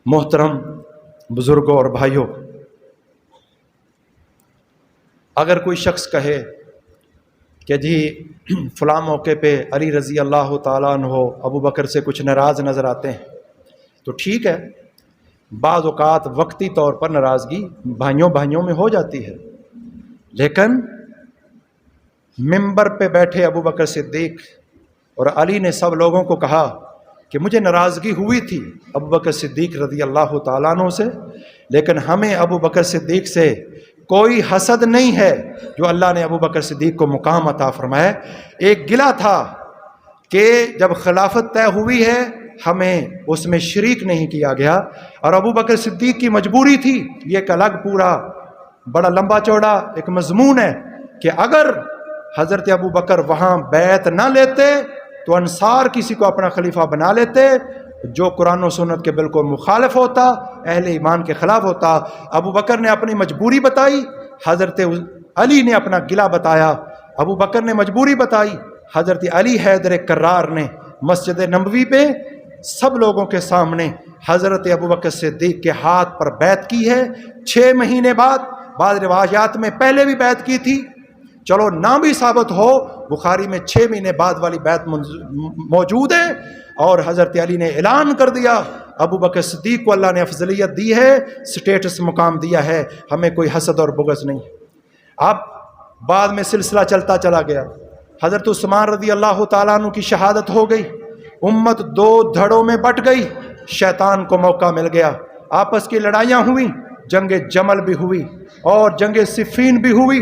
محترم بزرگوں اور بھائیوں، اگر کوئی شخص کہے کہ جی فلاں موقع پہ علی رضی اللہ تعالیٰ عنہ ابو بکر سے کچھ ناراض نظر آتے ہیں تو ٹھیک ہے، بعض اوقات وقتی طور پر ناراضگی بھائیوں میں ہو جاتی ہے، لیکن ممبر پہ بیٹھے ابو بکر صدیق اور علی نے سب لوگوں کو کہا کہ مجھے ناراضگی ہوئی تھی ابو بکر صدیق رضی اللہ تعالیٰ عنہ سے، لیکن ہمیں ابو بکر صدیق سے کوئی حسد نہیں ہے جو اللہ نے ابو بکر صدیق کو مقام عطا فرمایا۔ ایک گلہ تھا کہ جب خلافت طے ہوئی ہے ہمیں اس میں شریک نہیں کیا گیا، اور ابو بکر صدیق کی مجبوری تھی، یہ ایک الگ پورا بڑا لمبا چوڑا ایک مضمون ہے کہ اگر حضرت ابو بکر وہاں بیعت نہ لیتے تو انصار کسی کو اپنا خلیفہ بنا لیتے جو قرآن و سنت کے بالکل مخالف ہوتا، اہل ایمان کے خلاف ہوتا۔ ابو بکر نے اپنی مجبوری بتائی، حضرت علی نے اپنا گلہ بتایا۔ ابو بکر نے مجبوری بتائی، حضرت علی حیدر کرار نے مسجد نبوی پہ سب لوگوں کے سامنے حضرت ابو بکر صدیق کے ہاتھ پر بیعت کی ہے۔ 6 مہینے بعد، بعض روایات میں پہلے بھی بیعت کی تھی، چلو نہ بھی ثابت ہو، بخاری میں 6 مہینے بعد والی بیعت موجود ہے، اور حضرت علی نے اعلان کر دیا ابو بکر صدیق کو اللہ نے افضلیت دی ہے، سٹیٹس مقام دیا ہے، ہمیں کوئی حسد اور بغض نہیں۔ اب بعد میں سلسلہ چلتا چلا گیا، حضرت عثمان رضی اللہ تعالیٰ عنہ کی شہادت ہو گئی، امت 2 دھڑوں میں بٹ گئی، شیطان کو موقع مل گیا، آپس کی لڑائیاں ہوئیں، جنگ جمل بھی ہوئی اور جنگ صفین بھی ہوئی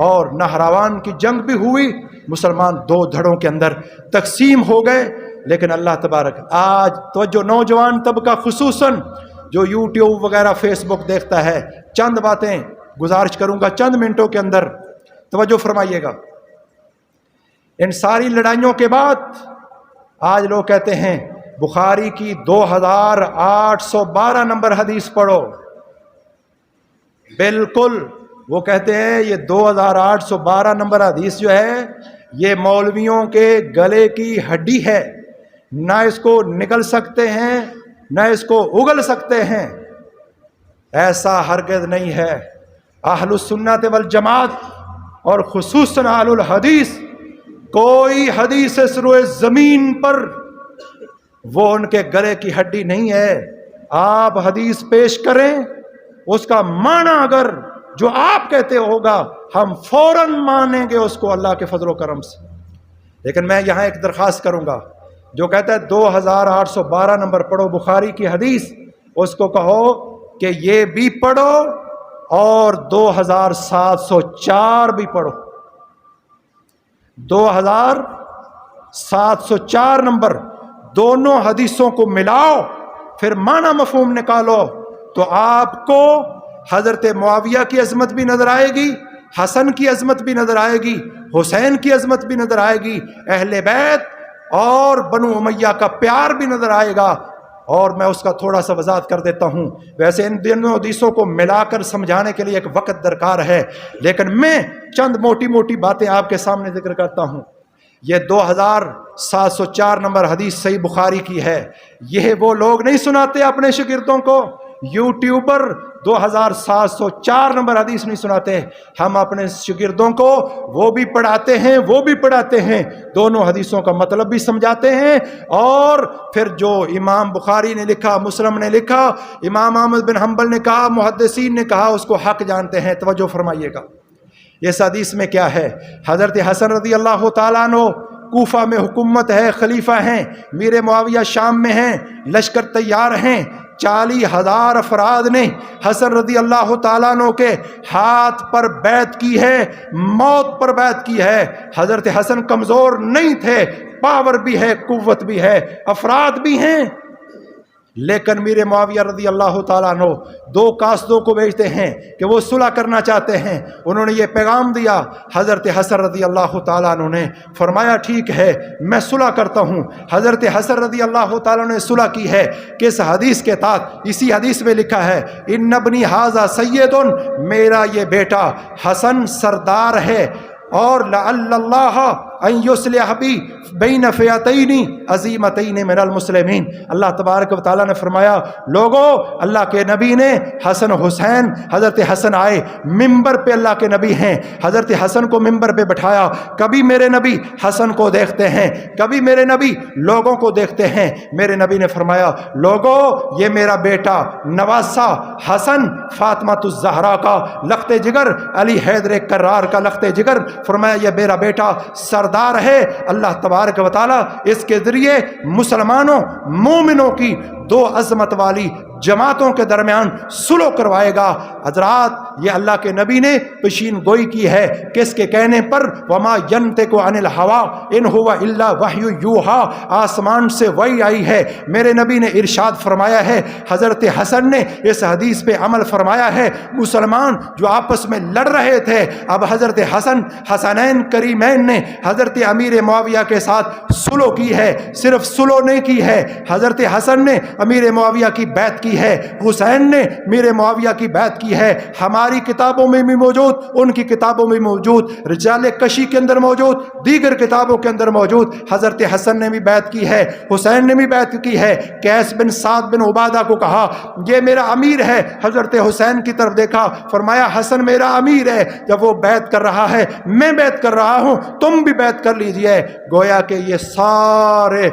اور نہراوان کی جنگ بھی ہوئی، مسلمان 2 دھڑوں کے اندر تقسیم ہو گئے۔ لیکن اللہ تبارک، آج توجہ نوجوان طبقہ خصوصاً جو یوٹیوب وغیرہ فیس بک دیکھتا ہے، چند باتیں گزارش کروں گا چند منٹوں کے اندر، توجہ فرمائیے گا۔ ان ساری لڑائیوں کے بعد آج لوگ کہتے ہیں بخاری کی 2812 نمبر حدیث پڑھو، بالکل وہ کہتے ہیں یہ 2812 نمبر حدیث جو ہے یہ مولویوں کے گلے کی ہڈی ہے، نہ اس کو نگل سکتے ہیں نہ اس کو اگل سکتے ہیں، ایسا ہرگز نہیں ہے۔ اہل السنت والجماعت اور خصوصاً اہل الحدیث، کوئی حدیث اس روئے زمین پر وہ ان کے گلے کی ہڈی نہیں ہے۔ آپ حدیث پیش کریں، اس کا معنی اگر جو آپ کہتے ہوگا ہم فوراً مانیں گے اس کو اللہ کے فضل و کرم سے، لیکن میں یہاں ایک درخواست کروں گا، جو کہتا ہے 2812 نمبر پڑھو بخاری کی حدیث، اس کو کہو کہ یہ بھی پڑھو اور 2704 بھی پڑھو، 2704 نمبر، دونوں حدیثوں کو ملاؤ، پھر معنی مفہوم نکالو تو آپ کو حضرت معاویہ کی عظمت بھی نظر آئے گی، حسن کی عظمت بھی نظر آئے گی، حسین کی عظمت بھی نظر آئے گی، اہل بیت اور بنو امیہ کا پیار بھی نظر آئے گا۔ اور میں اس کا تھوڑا سا وضاحت کر دیتا ہوں، ویسے ان دونوں حدیثوں کو ملا کر سمجھانے کے لیے ایک وقت درکار ہے، لیکن میں چند موٹی موٹی باتیں آپ کے سامنے ذکر کرتا ہوں۔ یہ 2704 نمبر حدیث صحیح بخاری کی ہے، یہ وہ لوگ نہیں سناتے اپنے شاگردوں کو، یوٹیوبر 2704 نمبر حدیث نہیں سناتے، ہم اپنے شاگردوں کو وہ بھی پڑھاتے ہیں، دونوں حدیثوں کا مطلب بھی سمجھاتے ہیں، اور پھر جو امام بخاری نے لکھا، مسلم نے لکھا، امام احمد بن حنبل نے کہا، محدثین نے کہا، اس کو حق جانتے ہیں۔ توجہ فرمائیے گا، اس حدیث میں کیا ہے؟ حضرت حسن رضی اللہ تعالیٰ عنہ کوفہ میں حکومت ہے، خلیفہ ہیں، میر معاویہ شام میں ہیں، لشکر تیار ہیں، 40,000 افراد نے حسن رضی اللہ تعالیٰ عنہ کے ہاتھ پر بیعت کی ہے، موت پر بیعت کی ہے۔ حضرت حسن کمزور نہیں تھے، پاور بھی ہے، قوت بھی ہے، افراد بھی ہیں، لیکن میر معاویہ رضی اللہ تعالیٰ عنہ 2 قاصدوں کو بھیجتے ہیں کہ وہ صلح کرنا چاہتے ہیں۔ انہوں نے یہ پیغام دیا، حضرت حسن رضی اللہ تعالیٰ عنہ نے فرمایا ٹھیک ہے میں صلح کرتا ہوں۔ حضرت حسن رضی اللہ تعالیٰ عنہ نے صلح کی ہے، کس حدیث کے تحت؟ اسی حدیث میں لکھا ہے ان ابنی ھذا سید، میرا یہ بیٹا حسن سردار ہے، اور لعل اللہ ان یصلح بی بین فئتین عظیمتین من المسلمین۔ اللہ تبارک و تعالیٰ نے فرمایا لوگو اللہ کے نبی نے حسن حسین، حضرت حسن آئے ممبر پہ، اللہ کے نبی ہیں، حضرت حسن کو ممبر پہ بٹھایا۔ کبھی میرے نبی حسن کو دیکھتے ہیں، کبھی میرے نبی لوگوں کو دیکھتے ہیں۔ میرے نبی نے فرمایا لوگو یہ میرا بیٹا نواسہ حسن فاطمہ الزہرا کا لخت جگر، علی حیدر کرار کا لخت جگر، فرمایا یہ میرا بیٹا سردار ہے۔ اللہ تبارک و تعالیٰ اس کے ذریعے مسلمانوں مومنوں کی دو عظمت والی جماعتوں کے درمیان صلح کروائے گا۔ حضرات یہ اللہ کے نبی نے پیشین گوئی کی ہے، کس کے کہنے پر؟ وما ینطق عن الہوی ان ہوا الا وحی یوحی، آسمان سے وحی آئی ہے۔ میرے نبی نے ارشاد فرمایا ہے، حضرت حسن نے اس حدیث پہ عمل فرمایا ہے۔ مسلمان جو آپس میں لڑ رہے تھے، اب حضرت حسنین کریمین نے حضرت امیر معاویہ کے ساتھ صلح کی ہے۔ صرف صلح نہیں کی ہے، حضرت حسن نے امیر معاویہ کی بیعت کی ہے، حسین نے امیر معاویہ کی بیعت کی ہے۔ ہماری کتابوں میں بھی موجود، ان کی کتابوں میں موجود، رجال کشی کے اندر موجود، دیگر کتابوں کے اندر موجود۔ حضرت حسن نے بھی بیعت کی ہے، حسین نے بھی بیعت کی ہے۔ قیس بن سعد بن عبادہ کو کہا یہ میرا امیر ہے، حضرت حسین کی طرف دیکھا، فرمایا حسن میرا امیر ہے، جب وہ بیعت کر رہا ہے میں بیعت کر رہا ہوں، تم بھی بیعت کر لیجئے۔ گویا کہ یہ سارے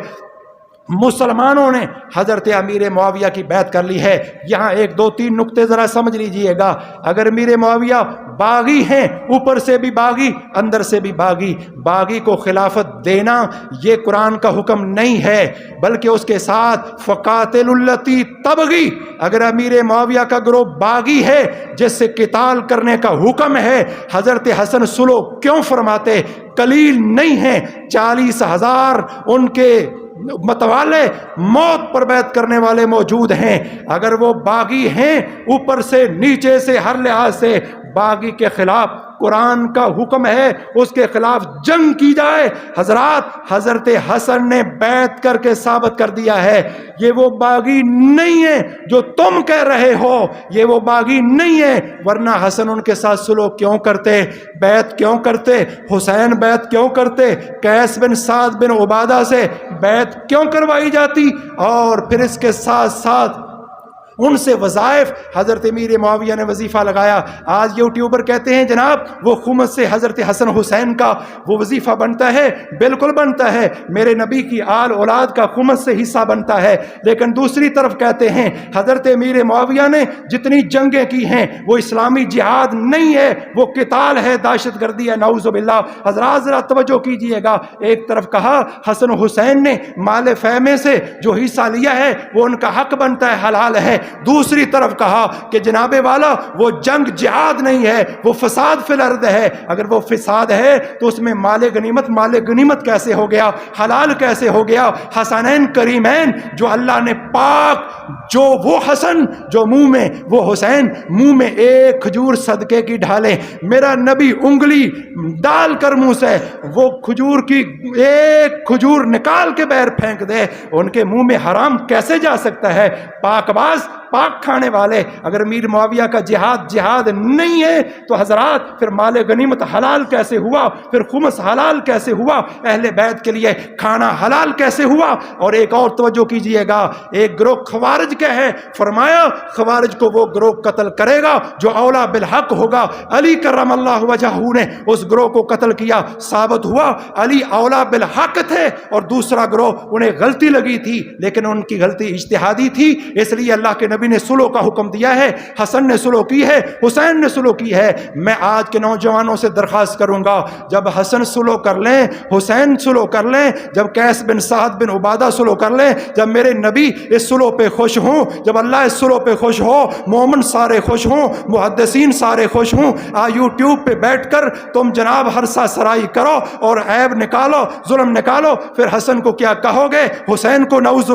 مسلمانوں نے حضرت امیر معاویہ کی بیعت کر لی ہے۔ یہاں ایک دو تین نقطے ذرا سمجھ لیجئے گا۔ اگر امیر معاویہ باغی ہیں، اوپر سے بھی باغی اندر سے بھی باغی، باغی کو خلافت دینا یہ قرآن کا حکم نہیں ہے، بلکہ اس کے ساتھ فقاتل التی تبغی، اگر امیر معاویہ کا گروہ باغی ہے جس سے قتال کرنے کا حکم ہے، حضرت حسن صلح کیوں فرماتے؟ قلیل نہیں ہیں، 40,000 ان کے متوالے موت پر بیعت کرنے والے موجود ہیں۔ اگر وہ باغی ہیں، اوپر سے نیچے سے ہر لحاظ سے باغی کے خلاف قرآن کا حکم ہے اس کے خلاف جنگ کی جائے۔ حضرات حضرت حسن نے بیعت کر کے ثابت کر دیا ہے یہ وہ باغی نہیں ہے جو تم کہہ رہے ہو، یہ وہ باغی نہیں ہے، ورنہ حسن ان کے ساتھ صلح کیوں کرتے، بیعت کیوں کرتے؟ حسین بیعت کیوں کرتے؟ قیس بن سعد بن عبادہ سے بیعت کیوں کروائی جاتی؟ اور پھر اس کے ساتھ ساتھ ان سے وظائف، حضرت امیر معاویہ نے وظیفہ لگایا۔ آج یوٹیوبر کہتے ہیں جناب وہ خمس سے حضرت حسن حسین کا وہ وظیفہ بنتا ہے، بالکل بنتا ہے، میرے نبی کی آل اولاد کا خمس سے حصہ بنتا ہے، لیکن دوسری طرف کہتے ہیں حضرت امیر معاویہ نے جتنی جنگیں کی ہیں وہ اسلامی جہاد نہیں ہے، وہ قتال ہے، دہشت گردی ہے، نعوذ باللہ۔ حضرات ذرا توجہ کیجئے گا، ایک طرف کہا حسن حسین نے مال فیمے سے جو حصہ لیا ہے وہ ان کا حق بنتا ہے، حلال ہے، دوسری طرف کہا کہ جناب والا وہ جنگ جہاد نہیں ہے، وہ فساد فی الارض ہے۔ اگر وہ فساد ہے تو اس میں مال غنیمت کیسے ہو گیا، حلال کیسے ہو گیا؟ حسنین کریمین جو اللہ نے پاک، جو وہ حسن جو منہ میں، وہ حسین منہ میں ایک کھجور صدقے کی ڈھالے، میرا نبی انگلی ڈال کر منہ سے وہ کھجور کی ایک کھجور نکال کے باہر پھینک دے، ان کے منہ میں حرام کیسے جا سکتا ہے؟ پاک باز، پاک کھانے والے۔ اگر امیر معاویہ کا جہاد نہیں ہے تو حضرات پھر مال غنیمت حلال کیسے ہوا؟ پھر خمس حلال کیسے ہوا؟ اہل بیت کے لیے کھانا حلال کیسے ہوا؟ اور ایک اور توجہ کیجئے گا، ایک گروہ خوارج کا ہے، فرمایا خوارج کو وہ گروہ قتل کرے گا جو اولا بالحق ہوگا۔ علی کرم اللہ وجہہ نے اس گروہ کو قتل کیا، ثابت ہوا علی اولا بالحق تھے، اور دوسرا گروہ انہیں غلطی لگی تھی لیکن ان کی غلطی اجتہادی تھی، اس لیے اللہ کے نبی نے صلح کا حکم دیا ہے۔ حسن نے صلح کی ہے، حسین نے صلح کی ہے۔ میں آج کے نوجوانوں سے درخواست کروں گا جب حسن صلح کر لیں، حسین صلح کر لیں، جب قیس بن سعد بن عبادہ صلح کر لیں، جب میرے نبی اس صلح پہ خوش ہوں، جب اللہ اس صلح پہ خوش ہو، مومن سارے خوش ہوں، محدثین سارے خوش ہوں، یوٹیوب پہ بیٹھ کر تم جناب ہرسہ سرائی کرو اور عیب نکالو، ظلم نکالو، پھر حسن کو کیا کہو گے، حسین کو نعوذ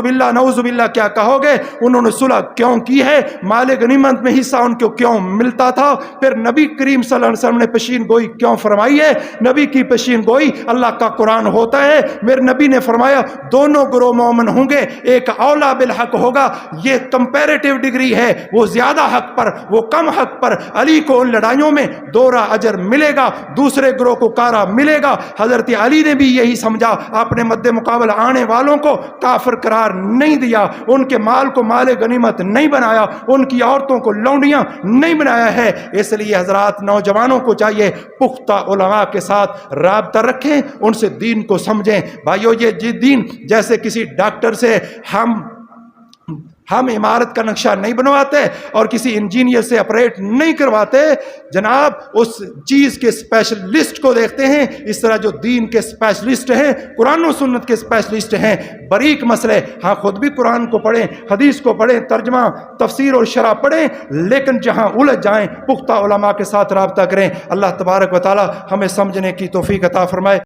باللہ کیا کہو گے؟ انہوں نے صلح کیوں کیوں کی ہے، مال غنیمت میں حصہ ان کو کیوں ملتا تھا، پھر نبی کریم صلی اللہ علیہ وسلم نے پیشین گوئی کیوں فرمائی ہے۔ نبی کی پیشین گوئی اللہ کا قرآن ہوتا ہے۔ میرے نبی نے فرمایا دونوں گروہ مومن ہوں گے، ایک اولا بالحق ہوگا، یہ کمپیریٹیو ڈگری ہے، وہ زیادہ حق پر، وہ کم حق پر، علی کو ان لڑائیوں میں دورہ اجر ملے گا، دوسرے گروہ کو کارا ملے گا۔ حضرت علی نے بھی یہی سمجھا، اپنے مد مقابل آنے والوں کو کافر قرار نہیں دیا، ان کے مال کو مال غنیمت نہیں بنایا، ان کی عورتوں کو لونڈیاں نہیں بنایا ہے۔ اس لیے حضرات نوجوانوں کو چاہیے پختہ علماء کے ساتھ رابطہ رکھیں، ان سے دین کو سمجھیں۔ بھائیو یہ دین جیسے کسی ڈاکٹر سے ہم عمارت کا نقشہ نہیں بنواتے اور کسی انجینئر سے آپریٹ نہیں کرواتے، جناب اس چیز کے اسپیشلسٹ کو دیکھتے ہیں۔ اس طرح جو دین کے اسپیشلسٹ ہیں، قرآن و سنت کے اسپیشلسٹ ہیں، باریک مسئلے، ہاں خود بھی قرآن کو پڑھیں، حدیث کو پڑھیں، ترجمہ تفسیر اور شرح پڑھیں، لیکن جہاں الجھ جائیں پختہ علماء کے ساتھ رابطہ کریں۔ اللہ تبارک و تعالی ہمیں سمجھنے کی توفیق عطا فرمائے۔